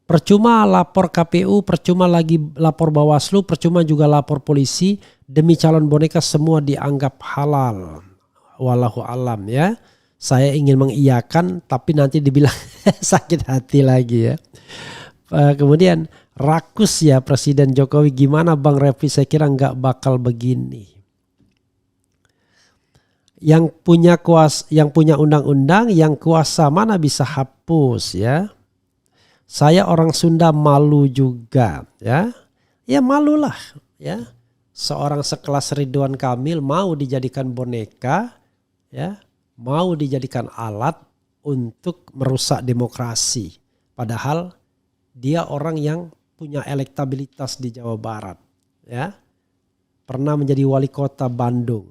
Percuma lapor KPU, percuma lagi lapor Bawaslu, percuma juga lapor polisi. Demi calon boneka semua dianggap halal. Wallahu alam ya. Saya ingin mengiyakan tapi nanti dibilang sakit hati lagi ya. Kemudian rakus ya Presiden Jokowi, gimana Bang Refli, saya kira nggak bakal begini. Yang punya undang-undang, yang kuasa mana bisa hapus ya. Saya orang Sunda malu juga ya. Ya malulah ya. Seorang sekelas Ridwan Kamil mau dijadikan boneka ya. Mau dijadikan alat untuk merusak demokrasi. Padahal dia orang yang punya elektabilitas di Jawa Barat ya. Pernah menjadi wali kota Bandung.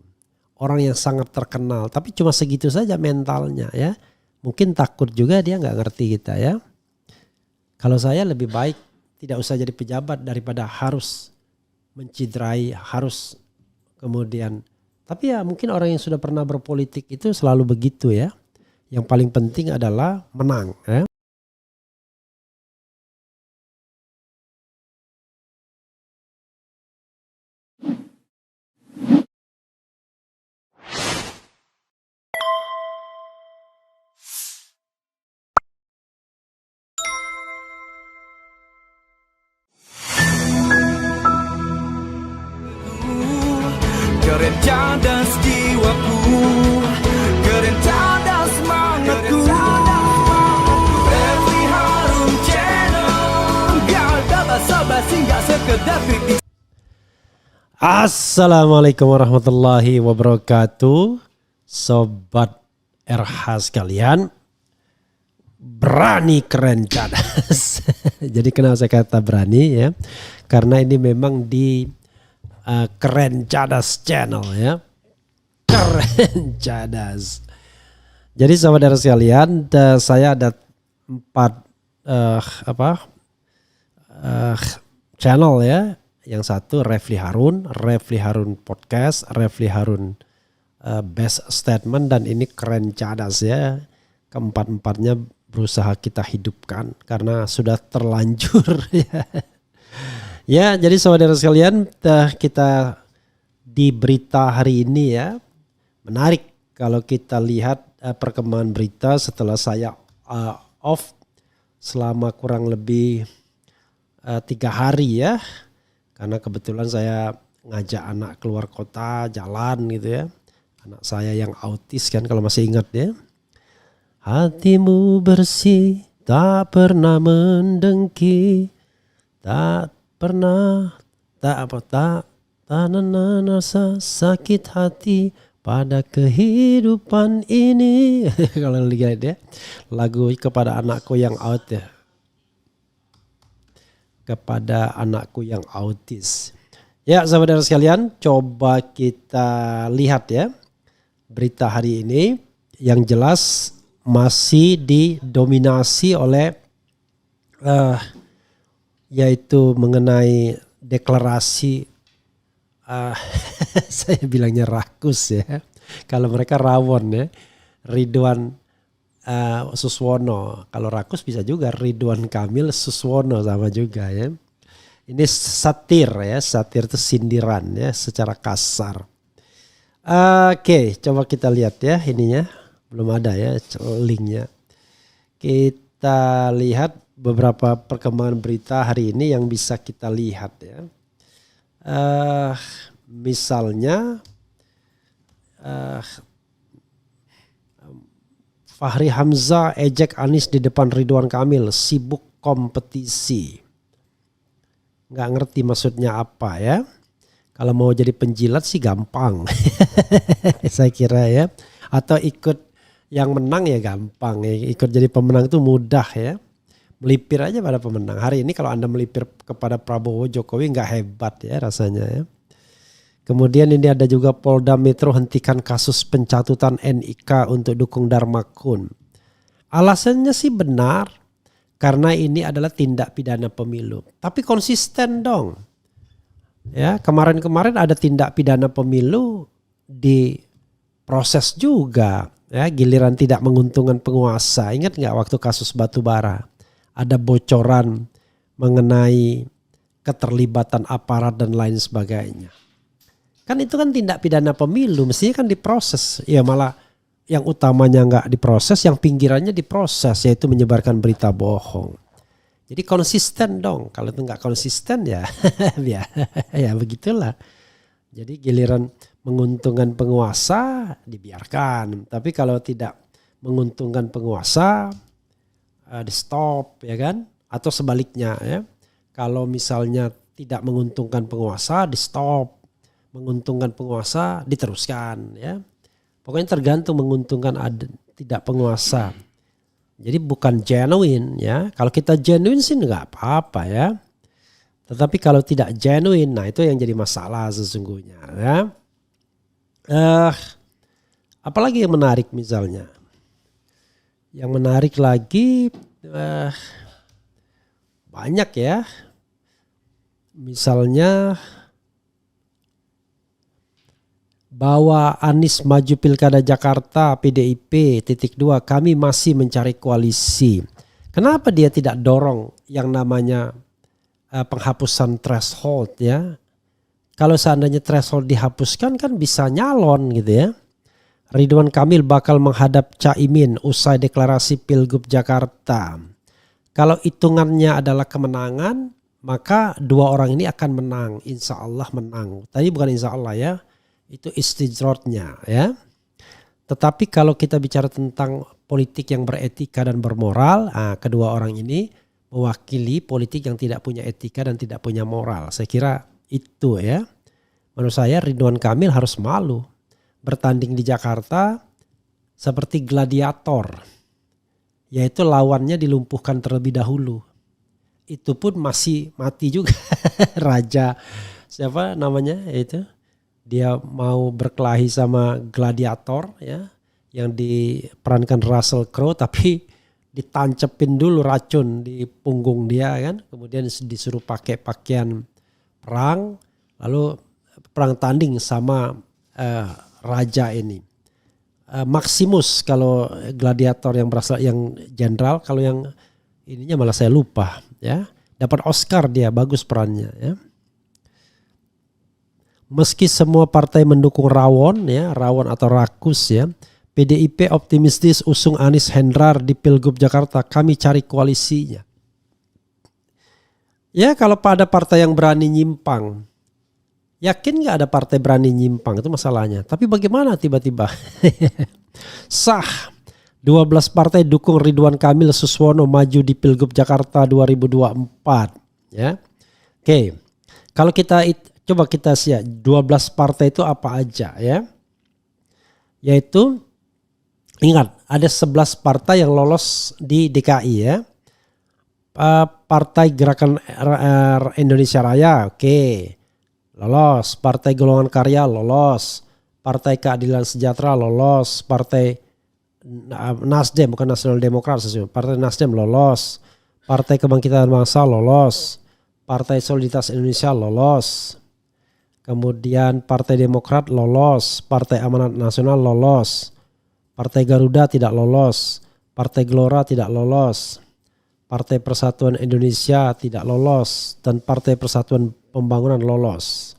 Orang yang sangat terkenal. Tapi cuma segitu saja mentalnya ya. Mungkin takut juga dia nggak ngerti kita ya. Kalau saya lebih baik tidak usah jadi pejabat daripada harus menciderai, harus kemudian. Tapi ya mungkin orang yang sudah pernah berpolitik itu selalu begitu ya. Yang paling penting adalah menang ya. Keren cadas jiwaku, keren cadas semangatku. Refli Harun Channel, biar tak basa-basi gak sekedar kritik. Assalamualaikum warahmatullahi wabarakatuh. Sobat RH sekalian, berani keren cadas. Jadi kenapa saya kata berani ya? Karena ini memang di Keren Cadas Channel ya. Keren Cadas. Jadi saudara sekalian, saya ada 4 channel ya. Yang satu Refli Harun Podcast, Refli Harun Best Statement, dan ini Keren Cadas ya. Keempat-empatnya berusaha kita hidupkan karena sudah terlanjur ya. Ya, jadi saudara sekalian, kita di berita hari ini ya, menarik kalau kita lihat perkembangan berita setelah saya off selama kurang lebih 3 hari ya, karena kebetulan saya ngajak anak keluar kota jalan gitu ya, anak saya yang autis kan kalau masih ingat ya. Hatimu bersih, tak pernah mendengki, tak pernah tak rasa sakit hati pada kehidupan ini. Kalau lihat ya, lagu kepada anakku yang out ya, kepada anakku yang autis. Ya saudara sekalian, coba kita lihat ya berita hari ini. Yang jelas masih didominasi oleh yaitu mengenai deklarasi saya bilangnya rakus ya, kalau mereka rawon ya, Ridwan Suswono. Kalau rakus bisa juga Ridwan Kamil Suswono, sama juga ya. Ini satir ya, satir itu sindiran ya secara kasar. Oke, coba kita lihat ya ininya, belum ada ya linknya. Kita lihat beberapa perkembangan berita hari ini yang bisa kita lihat ya. Misalnya Fahri Hamzah ejek Anies di depan Ridwan Kamil, sibuk kompetisi. Nggak ngerti maksudnya apa ya. Kalau mau jadi penjilat sih gampang. Saya kira ya. Atau ikut yang menang ya gampang ya. Ikut jadi pemenang itu mudah ya. Melipir aja pada pemenang. Hari ini kalau Anda melipir kepada Prabowo Jokowi nggak hebat ya rasanya ya. Kemudian ini ada juga Polda Metro hentikan kasus pencatutan NIK untuk dukung Darmakun. Alasannya sih benar, karena ini adalah tindak pidana pemilu. Tapi konsisten dong. Ya, kemarin-kemarin ada tindak pidana pemilu diproses juga. Ya, giliran tidak menguntungkan penguasa. Ingat nggak waktu kasus batubara? ada bocoran mengenai keterlibatan aparat dan lain sebagainya. Kan itu kan tindak pidana pemilu, mestinya kan diproses. Ya malah yang utamanya nggak diproses, yang pinggirannya diproses, yaitu menyebarkan berita bohong. Jadi konsisten dong. Kalau itu nggak konsisten ya, ya begitulah. Jadi giliran menguntungkan penguasa dibiarkan, tapi kalau tidak menguntungkan penguasa di stop, ya kan? Atau sebaliknya ya, kalau misalnya tidak menguntungkan penguasa di stop, menguntungkan penguasa diteruskan, ya. Pokoknya tergantung menguntungkan tidak penguasa. Jadi bukan genuine, ya. Kalau kita genuine sih nggak apa-apa, ya. Tetapi kalau tidak genuine, nah itu yang jadi masalah sesungguhnya, ya. Apalagi yang menarik misalnya? Yang menarik lagi banyak ya. Misalnya bahwa Anies maju Pilkada Jakarta PDIP ;2 kami masih mencari koalisi. Kenapa dia tidak dorong yang namanya penghapusan threshold, ya? Kalau seandainya threshold dihapuskan kan bisa nyalon gitu ya. Ridwan Kamil bakal menghadap Caimin usai deklarasi Pilgub Jakarta. Kalau hitungannya adalah kemenangan, maka dua orang ini akan menang, insya Allah menang. Tadi bukan insya Allah ya, itu istijrodnya ya. Tetapi kalau kita bicara tentang politik yang beretika dan bermoral, kedua orang ini mewakili politik yang tidak punya etika dan tidak punya moral. Saya kira itu ya. Menurut saya Ridwan Kamil harus malu bertanding di Jakarta seperti gladiator, yaitu lawannya dilumpuhkan terlebih dahulu. Itu pun masih mati juga. Raja siapa namanya itu? Dia mau berkelahi sama gladiator ya, yang diperankan Russell Crowe, tapi ditancepin dulu racun di punggung dia kan, kemudian disuruh pakai pakaian perang, lalu perang tanding sama raja ini. Maximus kalau gladiator yang berasal yang jenderal, kalau yang ininya malah saya lupa ya. Dapat Oscar dia, bagus perannya ya. Meski semua partai mendukung Rawon ya, Rawon atau Rakus ya, PDIP optimistis usung Anies Hendrar di Pilgub Jakarta, kami cari koalisinya. Ya kalau ada partai yang berani nyimpang, yakin gak ada partai berani nyimpang, itu masalahnya. Tapi bagaimana tiba-tiba sah 12 partai dukung Ridwan Kamil Suswono maju di Pilgub Jakarta 2024 ya. Oke. Kalau kita coba kita lihat 12 partai itu apa aja ya. Yaitu ingat ada 11 partai yang lolos di DKI ya. Partai Gerakan Indonesia Raya oke. Lolos. Partai Golongan Karya lolos. Partai Keadilan Sejahtera lolos. Partai Nasdem, bukan Nasional Demokrat, Partai Nasdem lolos. Partai Kebangkitan Bangsa lolos. Partai Solidaritas Indonesia lolos. Kemudian Partai Demokrat lolos. Partai Amanat Nasional lolos. Partai Garuda tidak lolos. Partai Gelora tidak lolos. Partai Persatuan Indonesia tidak lolos. Dan Partai Persatuan Pembangunan lolos.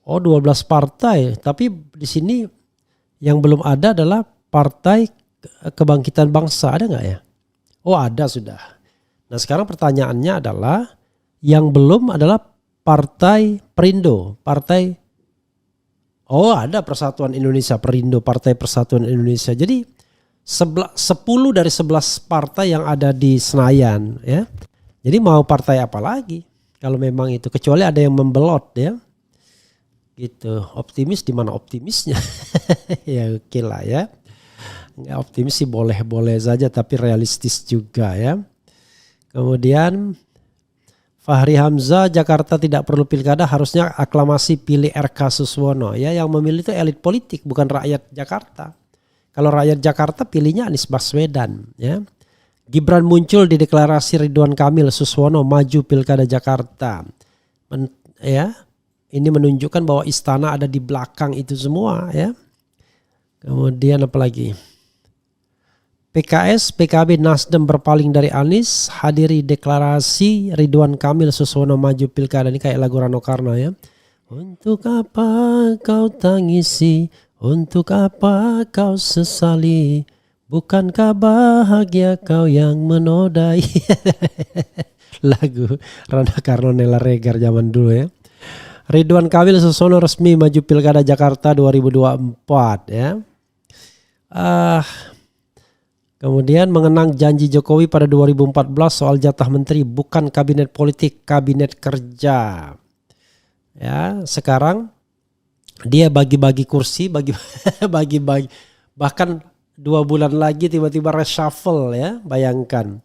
Oh 12 partai. Tapi di sini yang belum ada adalah Partai Kebangkitan Bangsa, ada nggak ya? Oh ada sudah. Nah sekarang pertanyaannya adalah yang belum adalah Partai Perindo, ada Persatuan Indonesia Perindo, Partai Persatuan Indonesia. Jadi 10 dari 11 partai yang ada di Senayan ya. Jadi mau partai apa lagi kalau memang itu, kecuali ada yang membelot ya. Gitu. Optimis di mana optimisnya? Ya oke lah ya. Nggak optimis sih boleh-boleh saja, tapi realistis juga ya. Kemudian Fahri Hamzah, Jakarta tidak perlu pilkada, harusnya aklamasi pilih RK Suswono. Ya, yang memilih itu elit politik, bukan rakyat Jakarta. Kalau rakyat Jakarta pilihnya Anies Baswedan. Ya. Gibran muncul di deklarasi Ridwan Kamil Suswono maju pilkada Jakarta. Ini menunjukkan bahwa istana ada di belakang itu semua. Ya. Kemudian apa lagi? PKS, PKB, Nasdem berpaling dari Anies, hadiri deklarasi Ridwan Kamil Suswono maju pilkada. Ini kayak lagu Rano Karno ya. Untuk apa kau tangisi, untuk apa kau sesali, bukankah bahagia kau yang menodai. Lagu Rano Karno Nela Regar zaman dulu ya. Ridwan Kamil Suswono resmi maju pilkada Jakarta 2024 ya. Kemudian mengenang janji Jokowi pada 2014 soal jatah menteri, bukan kabinet politik, kabinet kerja. Ya, sekarang dia bagi-bagi kursi, bagi-bagi, bahkan 2 bulan lagi tiba-tiba reshuffle ya, bayangkan.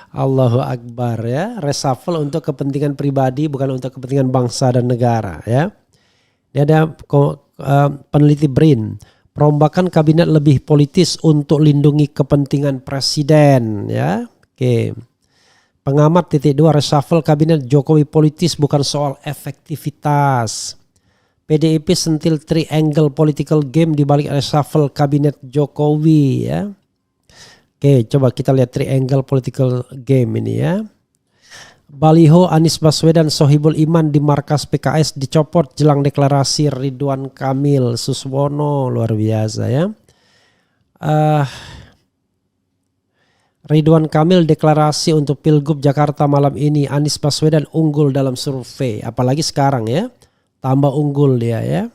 Allahu Akbar ya, reshuffle untuk kepentingan pribadi, bukan untuk kepentingan bangsa dan negara ya. Dia ada peneliti BRIN. Perombakan kabinet lebih politis untuk lindungi kepentingan presiden ya. Oke. Pengamat titik 2, reshuffle kabinet Jokowi politis bukan soal efektivitas. PDIP sentil triangle political game di balik reshuffle kabinet Jokowi ya. Oke, coba kita lihat triangle political game ini ya. Baliho Anies Baswedan Sohibul Iman di markas PKS dicopot jelang deklarasi Ridwan Kamil Suswono, luar biasa ya. Ridwan Kamil deklarasi untuk Pilgub Jakarta malam ini. Anies Baswedan unggul dalam survei, apalagi sekarang ya, tambah unggul dia ya.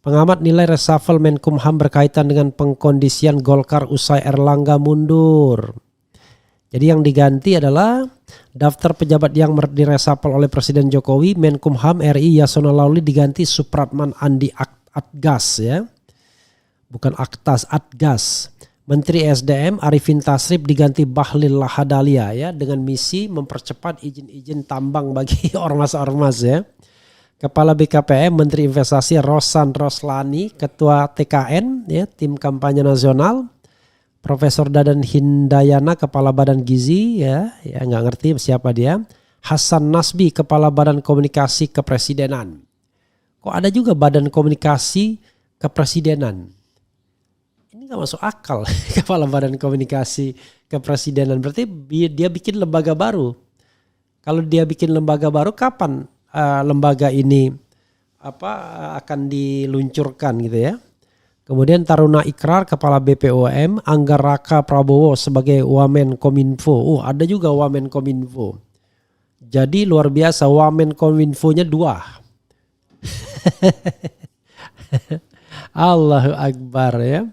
Pengamat nilai reshuffle Menkumham berkaitan dengan pengkondisian Golkar usai Erlangga mundur. Jadi yang diganti adalah daftar pejabat yang diresapel oleh Presiden Jokowi. Menkumham RI Yasona Lauli diganti Supratman Andi Atgas ya. Bukan Aktas, Atgas. Menteri SDM Arifin Tasrif diganti Bahlil Lahadalia ya, dengan misi mempercepat izin-izin tambang bagi ormas-ormas ya. Kepala BKPM Menteri Investasi Rosan Roslani, Ketua TKN ya, Tim Kampanye Nasional. Profesor Dadan Hindayana Kepala Badan Gizi ya nggak ngerti siapa dia. Hasan Nasbi Kepala Badan Komunikasi Kepresidenan. Kok ada juga Badan Komunikasi Kepresidenan? Ini nggak masuk akal. Kepala Badan Komunikasi Kepresidenan berarti dia bikin lembaga baru. Kalau dia bikin lembaga baru, kapan lembaga ini akan diluncurkan gitu ya? Kemudian Taruna Ikrar Kepala BPOM, Anggar Raka Prabowo sebagai Wamen Kominfo. Ada juga Wamen Kominfo. Jadi luar biasa, Wamen Kominfo-nya 2. Allahu Akbar ya.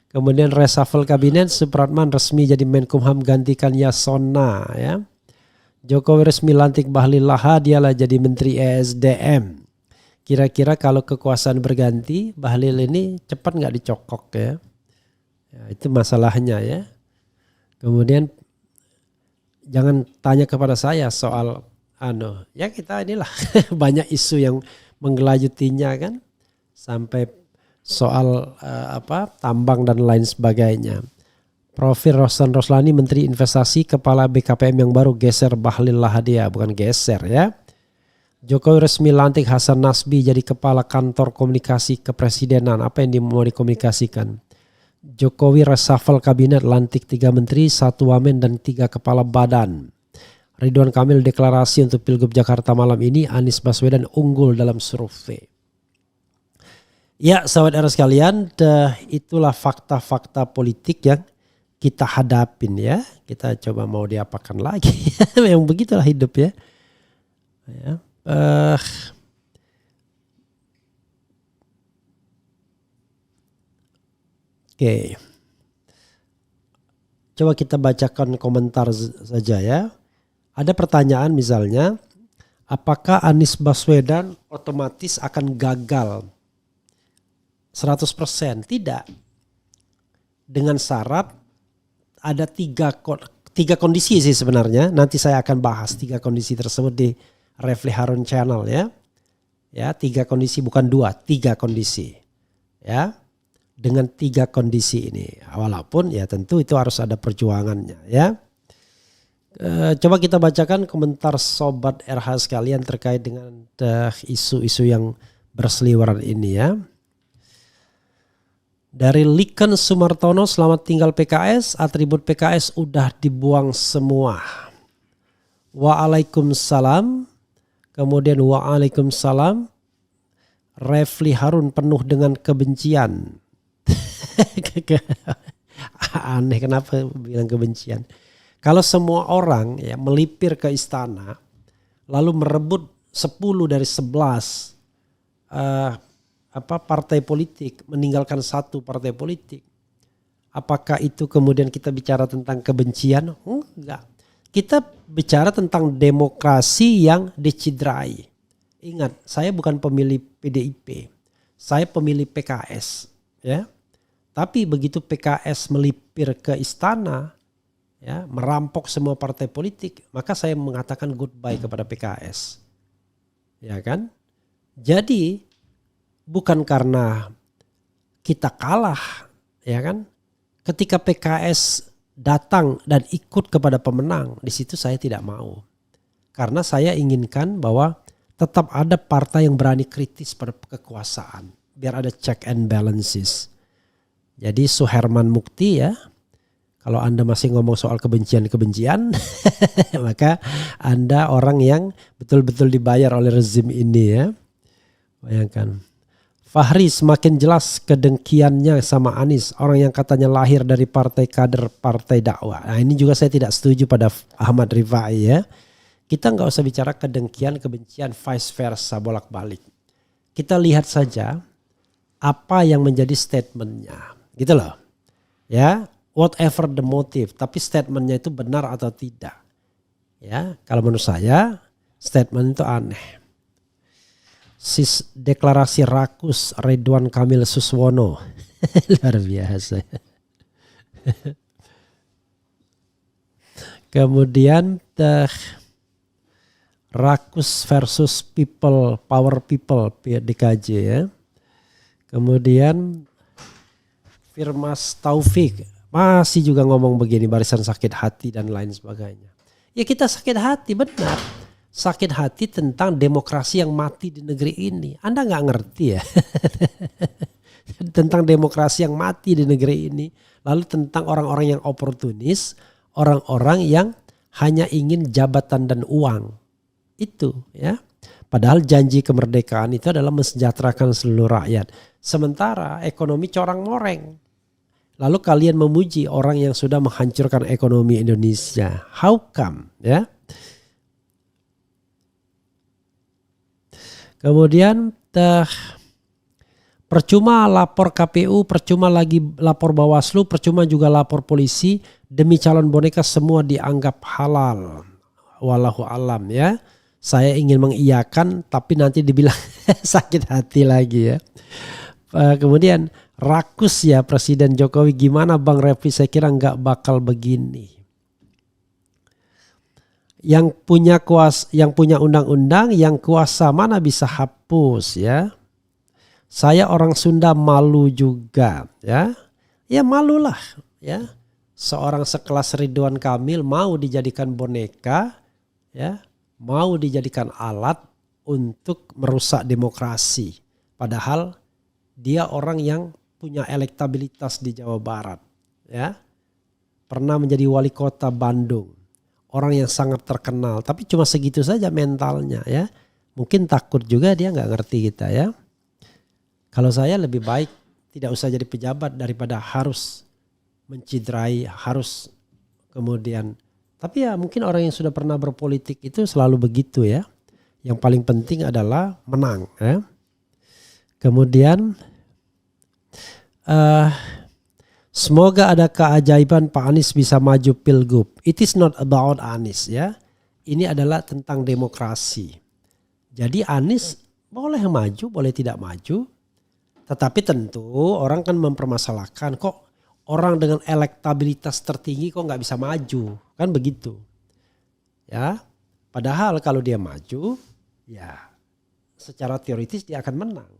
Kemudian reshuffle kabinet, Supratman resmi jadi Menkumham gantikan Yasona ya. Jokowi resmi lantik Bahlil Lahadalia jadi Menteri ESDM. Kira-kira kalau kekuasaan berganti, Bahlil ini cepat nggak dicokok ya? Ya, itu masalahnya ya. Kemudian jangan tanya kepada saya soal ya kita inilah banyak isu yang menggelayutinya kan, sampai soal tambang dan lain sebagainya. Profil Rosan Roslani Menteri Investasi Kepala BKPM yang baru geser Bahlil Lahadalia, bukan geser ya. Jokowi resmi lantik Hasan Nasbi jadi Kepala Kantor Komunikasi Kepresidenan. Apa yang mau dikomunikasikan? Jokowi reshuffle kabinet, lantik 3 menteri, 1 wamen dan 3 kepala badan. Ridwan Kamil deklarasi untuk Pilgub Jakarta malam ini. Anies Baswedan unggul dalam survei. Ya sahabat era sekalian, itulah fakta-fakta politik yang kita hadapin ya. Kita coba mau diapakan lagi. Memang begitulah hidup ya. Oke. Coba kita bacakan komentar saja ya. Ada pertanyaan misalnya, apakah Anies Baswedan otomatis akan gagal 100%? Tidak. Dengan syarat ada 3 kondisi sih sebenarnya. Nanti saya akan bahas 3 kondisi tersebut di Refli Harun Channel ya. Ya, 3 kondisi bukan 2, 3 kondisi. Ya. Dengan 3 kondisi ini. Walaupun ya tentu itu harus ada perjuangannya ya. Coba kita bacakan komentar sobat RH sekalian terkait dengan isu-isu yang berseliweran ini ya. Dari Liken Sumartono, selamat tinggal PKS, atribut PKS udah dibuang semua. Waalaikumsalam. Kemudian waalaikumsalam. Refli Harun penuh dengan kebencian. Aneh kenapa bilang kebencian. Kalau semua orang ya melipir ke istana lalu merebut 10 dari 11 partai politik, meninggalkan satu partai politik, apakah itu kemudian kita bicara tentang kebencian? Enggak. Kita bicara tentang demokrasi yang dicidrai. Ingat, saya bukan pemilih PDIP, saya pemilih PKS, ya. Tapi begitu PKS melipir ke istana, ya, merampok semua partai politik, maka saya mengatakan goodbye kepada PKS, ya kan? Jadi bukan karena kita kalah, ya kan? Ketika PKS datang dan ikut kepada pemenang, di situ saya tidak mau, karena saya inginkan bahwa tetap ada partai yang berani kritis pada kekuasaan, biar ada check and balances. Jadi Suherman Mukti ya, kalau Anda masih ngomong soal kebencian-kebencian, maka Anda orang yang betul-betul dibayar oleh rezim ini ya. Bayangkan. Fahri semakin jelas kedengkiannya sama Anies, orang yang katanya lahir dari partai kader partai dakwah. Nah ini juga saya tidak setuju pada Ahmad Rifai ya. Kita nggak usah bicara kedengkian, kebencian, vice versa, bolak-balik. Kita lihat saja apa yang menjadi statementnya, gitu loh. Ya, whatever the motive, tapi statementnya itu benar atau tidak. Ya, kalau menurut saya statement itu aneh. Deklarasi rakus Ridwan Kamil Suswono, luar biasa. Kemudian rakus versus people, power people DKJ ya. Kemudian Firmas Taufik masih juga ngomong begini, barisan sakit hati dan lain sebagainya. Ya kita sakit hati benar. Sakit hati tentang demokrasi yang mati di negeri ini. Anda gak ngerti ya. Tentang demokrasi yang mati di negeri ini. Lalu tentang orang-orang yang oportunis. Orang-orang yang hanya ingin jabatan dan uang. Itu ya. Padahal janji kemerdekaan itu adalah mensejahterakan seluruh rakyat. Sementara ekonomi corang-moreng. Lalu kalian memuji orang yang sudah menghancurkan ekonomi Indonesia. How come? Ya. Kemudian percuma lapor KPU, percuma lagi lapor Bawaslu, percuma juga lapor polisi. Demi calon boneka semua dianggap halal. Wallahu alam ya. Saya ingin mengiyakan tapi nanti dibilang sakit hati lagi ya. Kemudian rakus ya Presiden Jokowi, gimana Bang Refli, saya kira nggak bakal begini. Yang punya undang-undang, yang kuasa mana bisa hapus ya. Saya orang Sunda malu juga ya. Ya malulah ya. Seorang sekelas Ridwan Kamil mau dijadikan boneka ya. Mau dijadikan alat untuk merusak demokrasi. Padahal dia orang yang punya elektabilitas di Jawa Barat. Ya. Pernah menjadi wali kota Bandung. Orang yang sangat terkenal. Tapi cuma segitu saja mentalnya ya. Mungkin takut juga dia gak ngerti kita ya. Kalau saya lebih baik tidak usah jadi pejabat daripada harus mencidrai, harus kemudian. Tapi ya mungkin orang yang sudah pernah berpolitik itu selalu begitu ya. Yang paling penting adalah menang ya. Kemudian semoga ada keajaiban Pak Anies bisa maju pilgub. It is not about Anies ya. Ini adalah tentang demokrasi. Jadi Anies boleh maju, boleh tidak maju. Tetapi tentu orang kan mempermasalahkan kok orang dengan elektabilitas tertinggi kok nggak bisa maju. Kan begitu. Ya. Padahal kalau dia maju ya secara teoritis dia akan menang.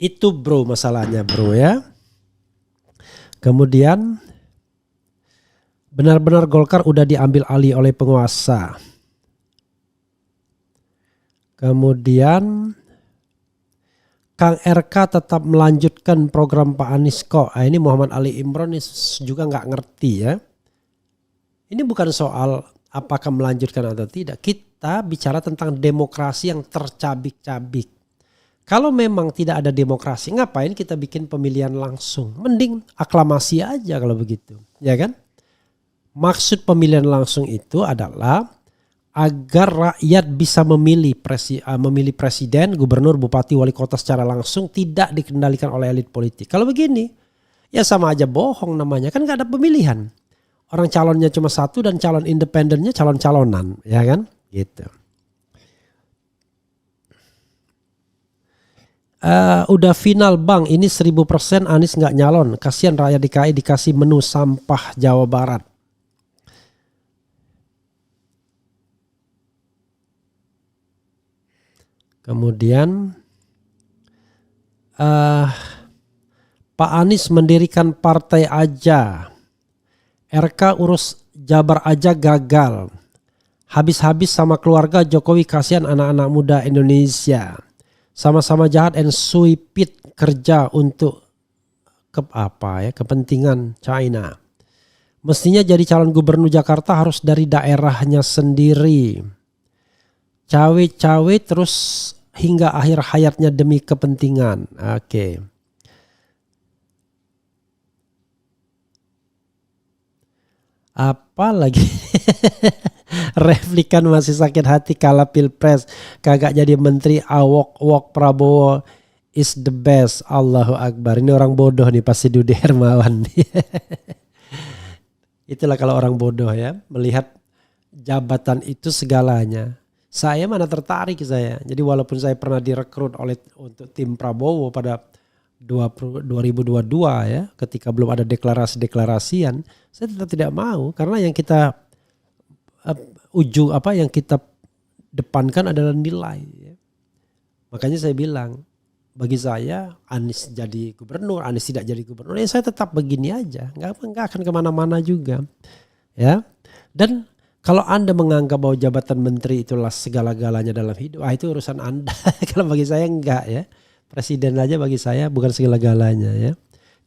Itu bro masalahnya bro ya. Kemudian benar-benar Golkar udah diambil alih oleh penguasa. Kemudian Kang RK tetap melanjutkan program Pak Anies kok. Ini Muhammad Ali Imron juga nggak ngerti ya. Ini bukan soal apakah melanjutkan atau tidak. Kita bicara tentang demokrasi yang tercabik-cabik. Kalau memang tidak ada demokrasi, ngapain kita bikin pemilihan langsung? Mending aklamasi aja kalau begitu, ya kan? Maksud pemilihan langsung itu adalah agar rakyat bisa memilih presiden, gubernur, bupati, wali kota secara langsung, tidak dikendalikan oleh elit politik. Kalau begini, ya sama aja bohong namanya, kan gak ada pemilihan. Orang calonnya cuma satu dan calon independennya calon-calonan, ya kan? Gitu. Udah final bang, ini 1000% Anies nggak nyalon. Kasihan rakyat DKI dikasih menu sampah Jawa Barat. Kemudian Pak Anies mendirikan partai aja. RK urus Jabar aja gagal. Habis-habis sama keluarga Jokowi, kasihan anak-anak muda Indonesia. Sama-sama jahat and suipit kerja untuk kepentingan China. Mestinya jadi calon gubernur Jakarta harus dari daerahnya sendiri. Cawe-cawe terus hingga akhir hayatnya demi kepentingan. Oke. Apa lagi? Replikan masih sakit hati kalah pilpres, kagak jadi menteri, awok-wok Prabowo is the best. Allahu Akbar. Ini orang bodoh nih pasti Dude Hermawan. Itulah kalau orang bodoh ya, melihat jabatan itu segalanya. Saya mana tertarik saya. Jadi walaupun saya pernah direkrut untuk tim Prabowo pada 2022 ya, ketika belum ada deklarasi-deklarasian, saya tetap tidak mau karena yang kita yang kita depankan adalah nilai. Ya. Makanya saya bilang, bagi saya Anies jadi gubernur, Anies tidak jadi gubernur, ya saya tetap begini aja, nggak akan kemana-mana juga. Ya, dan kalau Anda menganggap bahwa jabatan menteri itulah segala-galanya dalam hidup, itu urusan Anda. Kalau bagi saya enggak ya. Presiden aja bagi saya bukan segala-galanya ya.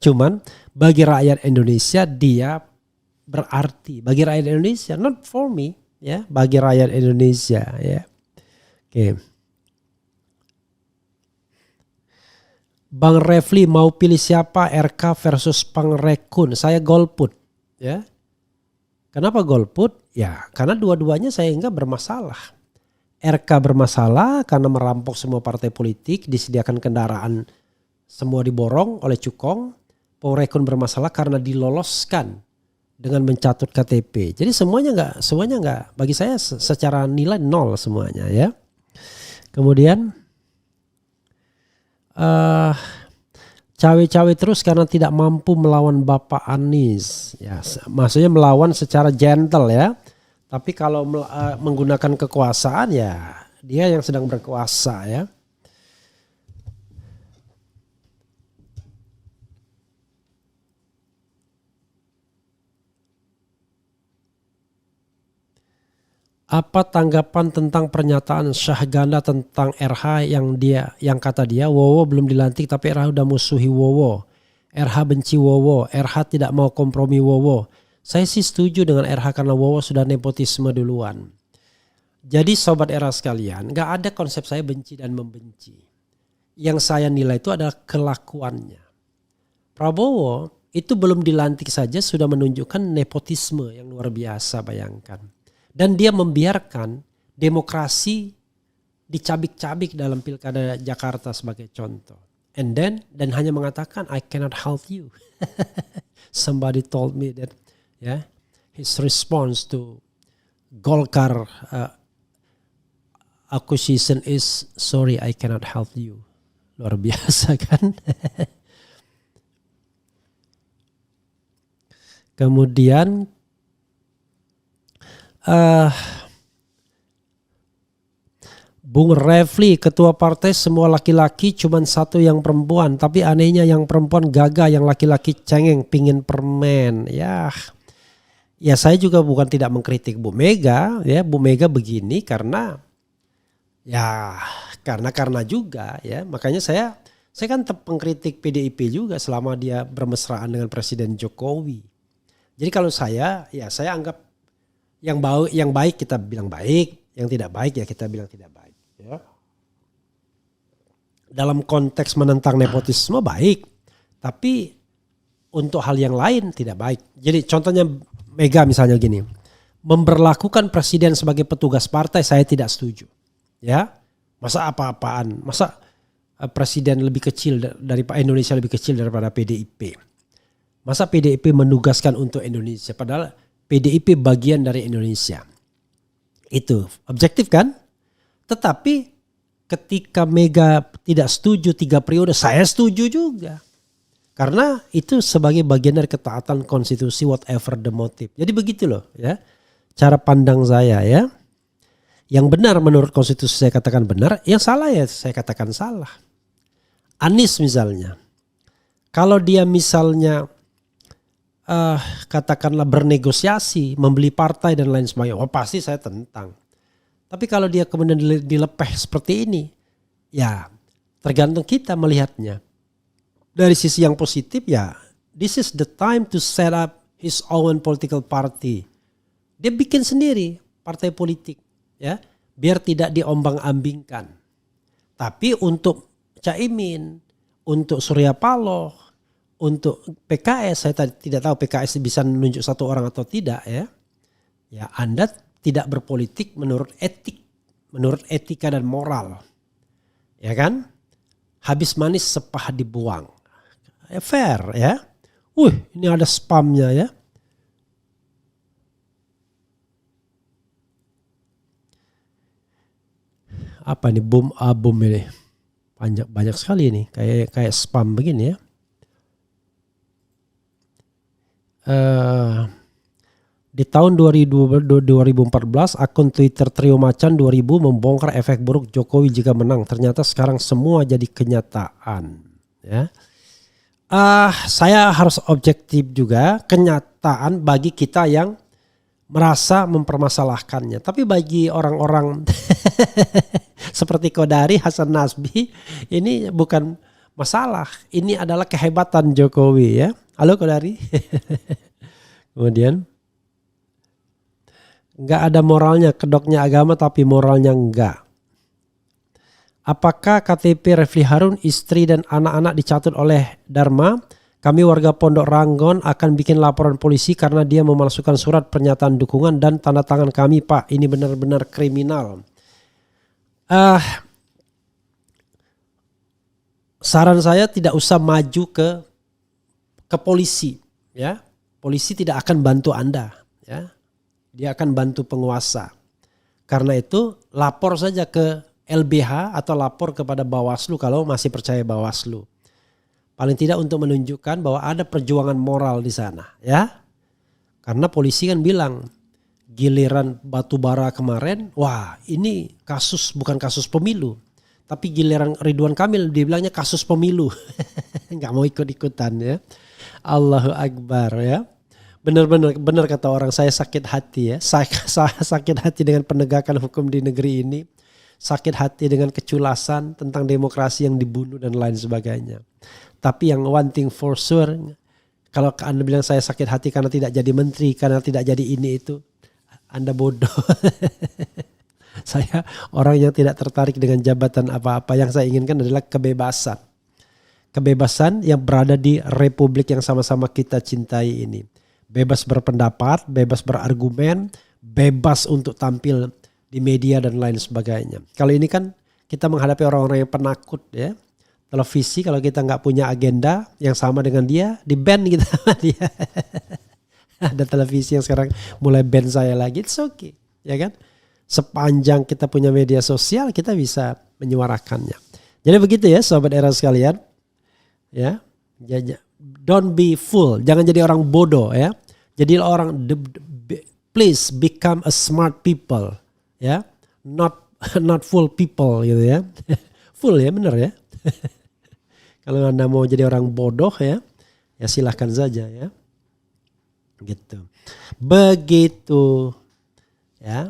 Cuman bagi rakyat Indonesia dia berarti. Bagi rakyat Indonesia, not for me ya. Bagi rakyat Indonesia ya. Oke. Bang Refli mau pilih siapa, RK versus Pangrekun? Saya golput ya. Kenapa golput? Ya karena dua-duanya saya enggak bermasalah. RK bermasalah karena merampok semua partai politik, disediakan kendaraan semua diborong oleh Cukong. Pangrekun bermasalah karena diloloskan dengan mencatut KTP. Jadi semuanya enggak bagi saya secara nilai nol semuanya ya. Kemudian cawe-cawe terus karena tidak mampu melawan Bapak Anies. Ya, maksudnya melawan secara gentle ya. Tapi kalau menggunakan kekuasaan ya dia yang sedang berkuasa ya. Apa tanggapan tentang pernyataan Syahganda tentang RH yang kata dia Wowo belum dilantik tapi RH udah musuhi Wowo. RH benci Wowo, RH tidak mau kompromi Wowo. Saya sih setuju dengan RH karena Wowo sudah nepotisme duluan. Jadi sobat RH sekalian, gak ada konsep saya benci dan membenci. Yang saya nilai itu adalah kelakuannya. Prabowo itu belum dilantik saja sudah menunjukkan nepotisme yang luar biasa, bayangkan. Dan dia membiarkan demokrasi dicabik-cabik dalam pilkada Jakarta sebagai contoh. Dan hanya mengatakan I cannot help you. Somebody told me that. Ya, his response to Golkar accusation is sorry I cannot help you. Luar biasa kan? Kemudian Bung Refli, ketua partai semua laki-laki, cuman satu yang perempuan. Tapi anehnya yang perempuan gagah, yang laki-laki cengeng, pingin permen. Ya saya juga bukan tidak mengkritik Bu Mega, ya Bu Mega begini karena juga ya, makanya saya Saya kan pengkritik PDIP juga selama dia bermesraan dengan Presiden Jokowi. Jadi kalau saya anggap yang baik kita bilang baik, yang tidak baik ya kita bilang tidak baik. Ya. Dalam konteks menentang nepotisme baik, tapi untuk hal yang lain tidak baik. Jadi contohnya Mega misalnya gini, memberlakukan presiden sebagai petugas partai saya tidak setuju. Ya, masa apa-apaan, masa presiden lebih kecil dari Indonesia lebih kecil daripada PDIP. Masa PDIP menugaskan untuk Indonesia padahal PDIP bagian dari Indonesia. Itu objektif kan? Tetapi ketika Mega tidak setuju 3 periode, saya setuju juga. Karena itu sebagai bagian dari ketaatan konstitusi whatever the motive. Jadi begitu loh ya. Cara pandang saya ya. Yang benar menurut konstitusi saya katakan benar, yang salah ya saya katakan salah. Anies misalnya, kalau dia misalnya katakanlah bernegosiasi, membeli partai dan lain sebagainya, pasti saya tentang. Tapi kalau dia kemudian dilepeh seperti ini, ya tergantung kita melihatnya. Dari sisi yang positif ya, this is the time to set up his own political party. Dia bikin sendiri partai politik. Ya, biar tidak diombang-ambingkan. Tapi untuk Caimin, untuk Surya Paloh, untuk PKS, saya tidak tahu PKS bisa menunjuk satu orang atau tidak ya. Ya, Anda tidak berpolitik menurut etika dan moral. Ya kan? Habis manis sepah dibuang. Ya, fair ya. Ini ada spamnya ya. Apa nih boom ini banyak sekali nih kayak spam begini ya. Di tahun 2014 akun Twitter Trio Macan 2000 membongkar efek buruk Jokowi jika menang. Ternyata sekarang semua jadi kenyataan ya. Saya harus objektif juga, kenyataan bagi kita yang merasa mempermasalahkannya. Tapi bagi orang-orang seperti Kodari, Hasan Nasbi, ini bukan masalah. Ini adalah kehebatan Jokowi ya. Halo Kodari. Kemudian nggak ada moralnya, kedoknya agama tapi moralnya enggak. Apakah KTP Refli Harun, istri dan anak-anak dicatut oleh Dharma? Kami warga Pondok Ranggon akan bikin laporan polisi karena dia memalsukan surat pernyataan dukungan dan tanda tangan kami, Pak. Ini benar-benar kriminal. Saran saya tidak usah maju ke polisi, ya. Polisi tidak akan bantu Anda, ya. Dia akan bantu penguasa. Karena itu lapor saja ke LBH atau lapor kepada Bawaslu kalau masih percaya Bawaslu. Paling tidak untuk menunjukkan bahwa ada perjuangan moral di sana, ya. Karena polisi kan bilang giliran batubara kemarin, wah ini kasus bukan kasus pemilu. Tapi giliran Ridwan Kamil dibilangnya kasus pemilu. Nggak mau ikut-ikutan ya. Allahu Akbar ya. Benar kata orang, saya sakit hati ya. Saya sakit hati dengan penegakan hukum di negeri ini. Sakit hati dengan keculasan tentang demokrasi yang dibunuh dan lain sebagainya. Tapi yang one thing for sure, kalau Anda bilang saya sakit hati karena tidak jadi menteri, karena tidak jadi ini itu, Anda bodoh. Saya orang yang tidak tertarik dengan jabatan apa-apa. Yang saya inginkan adalah kebebasan. Kebebasan yang berada di republik yang sama-sama kita cintai ini. Bebas berpendapat, bebas berargumen, bebas untuk tampil di media dan lain sebagainya. Kalau ini kan kita menghadapi orang-orang yang penakut ya. Televisi kalau kita nggak punya agenda yang sama dengan dia, di ban kita dia. Ada televisi yang sekarang mulai ban saya lagi, it's okay, ya kan? Sepanjang kita punya media sosial kita bisa menyuarakannya. Jadi begitu ya sobat era sekalian. Ya. Don't be fool, jangan jadi orang bodoh ya. Jadi orang please become a smart people. Ya, not full people gitu ya. Full ya, benar ya. Kalau Anda mau jadi orang bodoh ya silahkan saja ya. Gitu. Begitu ya.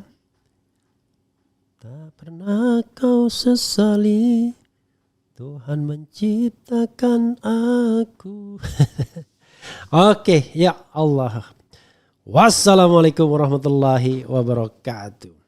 Tak pernah kau sesali Tuhan menciptakan aku. Oke, ya Allah. Wassalamualaikum warahmatullahi wabarakatuh.